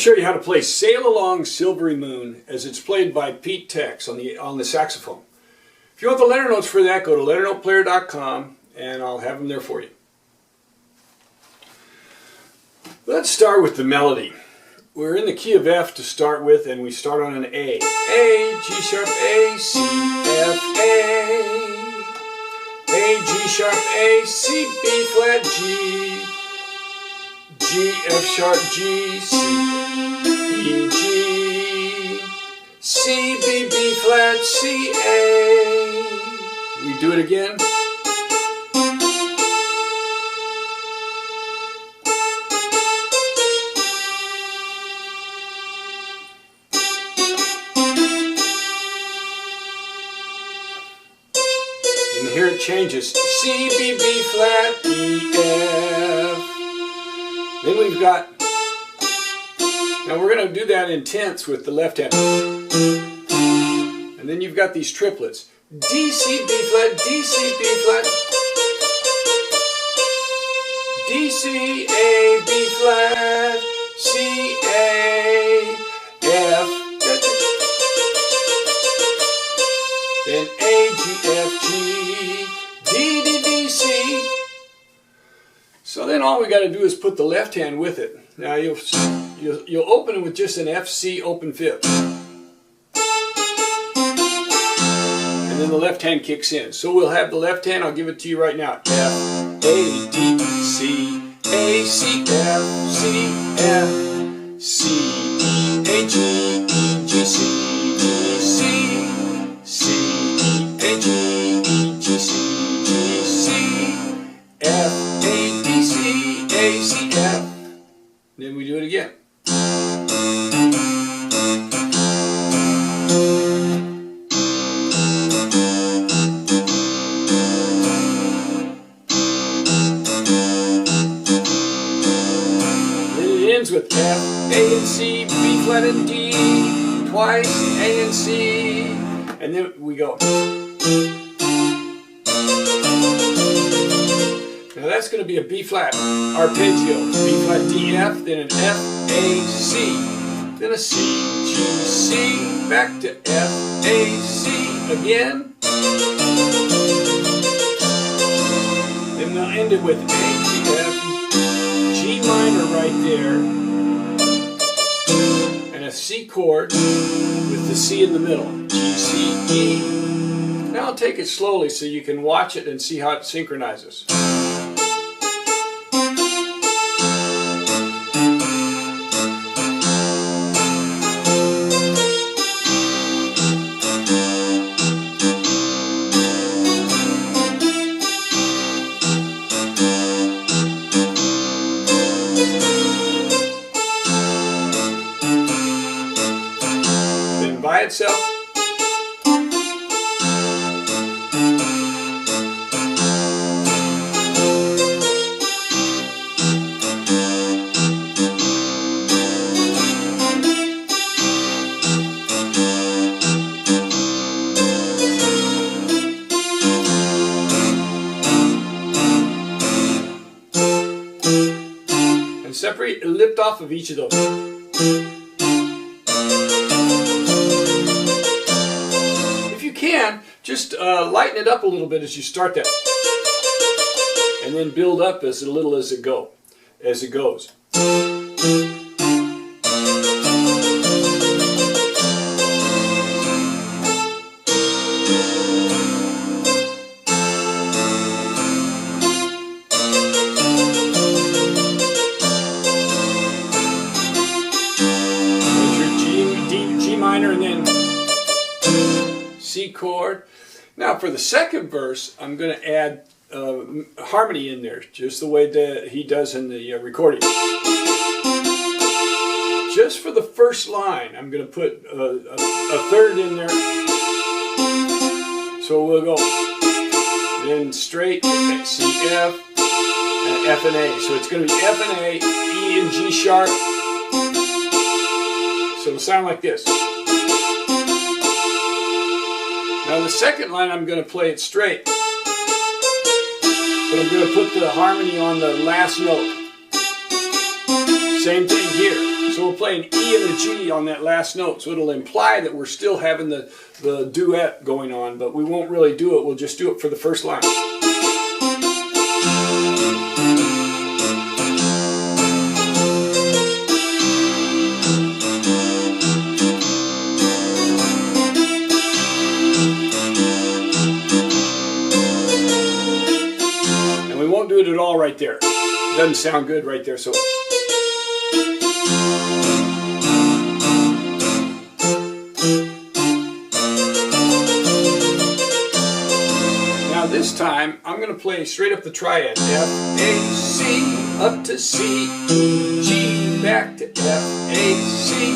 show you how to play Sail Along Silvery Moon as it's played by Pete Tex on the saxophone. If you want the letter notes for that, go to LetterNotePlayer.com and I'll have them there for you. Let's start with the melody. We're in the key of F to start with, and we start on an A. A, G sharp, A, C, F, A. A, G sharp, A, C, B flat, G. G, F sharp, G, C, E, G. C, B, B flat, C, A. We do it again. And here it changes. C, B, B flat, E, F. Then we've got, now we're going to do that in tenths with the left hand. And then you've got these triplets. D, C, B flat, D, C, B flat. D, C, A, B flat, C, A, F. Then A, G, F, G, D, D, D, C. So then all we got to do is put the left hand with it. Now you'll open it with just an F, C open fifth. And then the left hand kicks in. So we'll have the left hand, I'll give it to you right now. F, A, D, C, A, C, F, C, F, C, E, A, G, E, G, C, G, C, C, E, A, G, E, G, C, G, C, F, A, D, C, A, C, F. Then we do it again. With F, A and C, B flat and D, twice A and C, and then we go. Now that's going to be a B flat arpeggio, B flat D F, then an F, A, C, then a C, G, C, back to F, A, C again. Then we'll end it with A, G, F, G minor right there. A C chord with the C in the middle. G, C, E. Now I'll take it slowly so you can watch it and see how it synchronizes. By itself. And separate, lift off of each of those. Just lighten it up a little bit as you start that, and then build up as little as it goes. There's your G minor, and then C chord. Now for the second verse, I'm going to add harmony in there, just the way that he does in the recording. Just for the first line, I'm going to put a third in there. So we'll go then straight C, F, and F and A. So it's going to be F and A, E and G sharp. So it'll sound like this. Now the second line I'm going to play it straight, but I'm going to put the harmony on the last note. Same thing here. So we'll play an E and a G on that last note. So it'll imply that we're still having the duet going on, but we won't really do it. We'll just do it for the first line. And we won't do it at all right there. It doesn't sound good right there. So. This time, I'm going to play straight up the triad. F, A, C, up to C, E, G, back to F, A, C.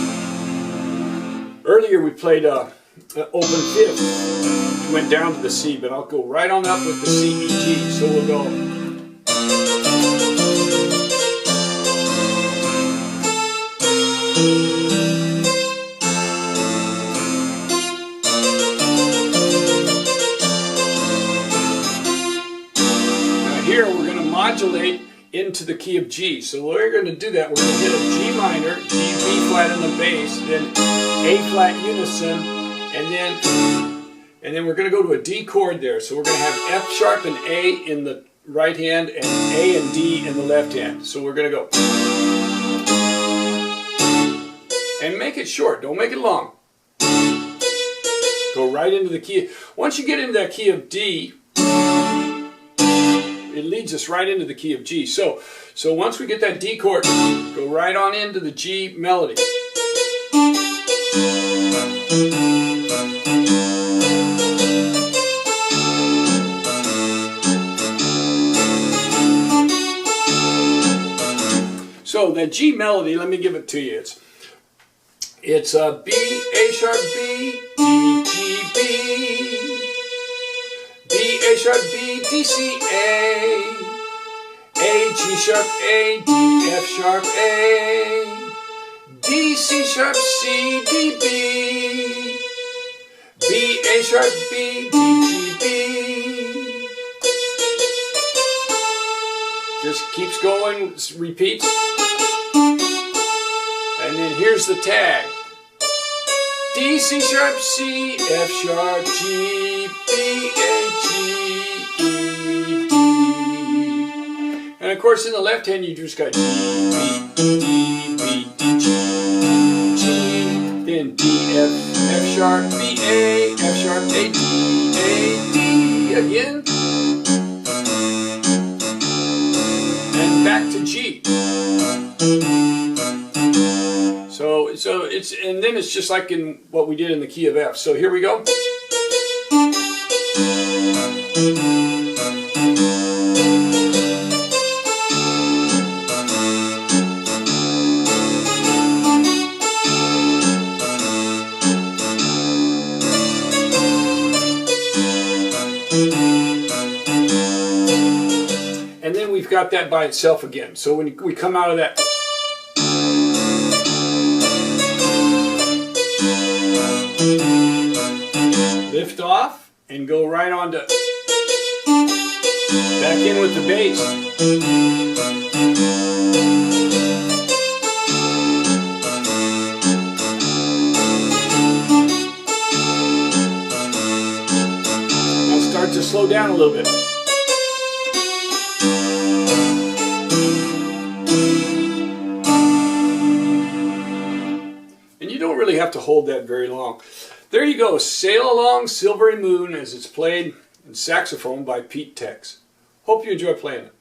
Earlier we played open fifth. Went down to the C, but I'll go right on up with the C, E, G. So we'll go. Here we're going to modulate into the key of G. So we're going to do that. We're going to hit a G minor, G, B flat in the bass, then A flat unison, and then we're going to go to a D chord there. So we're going to have F sharp and A in the right hand and A and D in the left hand. So we're going to go. And make it short, don't make it long. Go right into the key. Once you get into that key of D, it leads us right into the key of G. So once we get that D chord, go right on into the G melody. So that G melody, let me give it to you. It's a B, A sharp, B, D, G, B. B, A sharp, B, D, C, A, G sharp, A, D, F sharp, A, D, C sharp, C, D, B, B, A sharp, B, D, G, B. Just keeps going, repeats. And then here's the tag. D, C sharp, C, F sharp, G, B, A, G, E, D. And of course in the left hand you just got G, B, D, B, D, G, G, then D, F sharp, B, A, F sharp, A, D, again. And back to G. So it's, and then it's just like in what we did in the key of F. So here we go. And then we've got that by itself again. So when we come out of that, lift off and go right on to back in with the bass. Now start to slow down a little bit. And you don't really have to hold that very long. There you go, Sail Along Silvery Moon as it's played in saxophone by Pete Tex. Hope you enjoy playing it.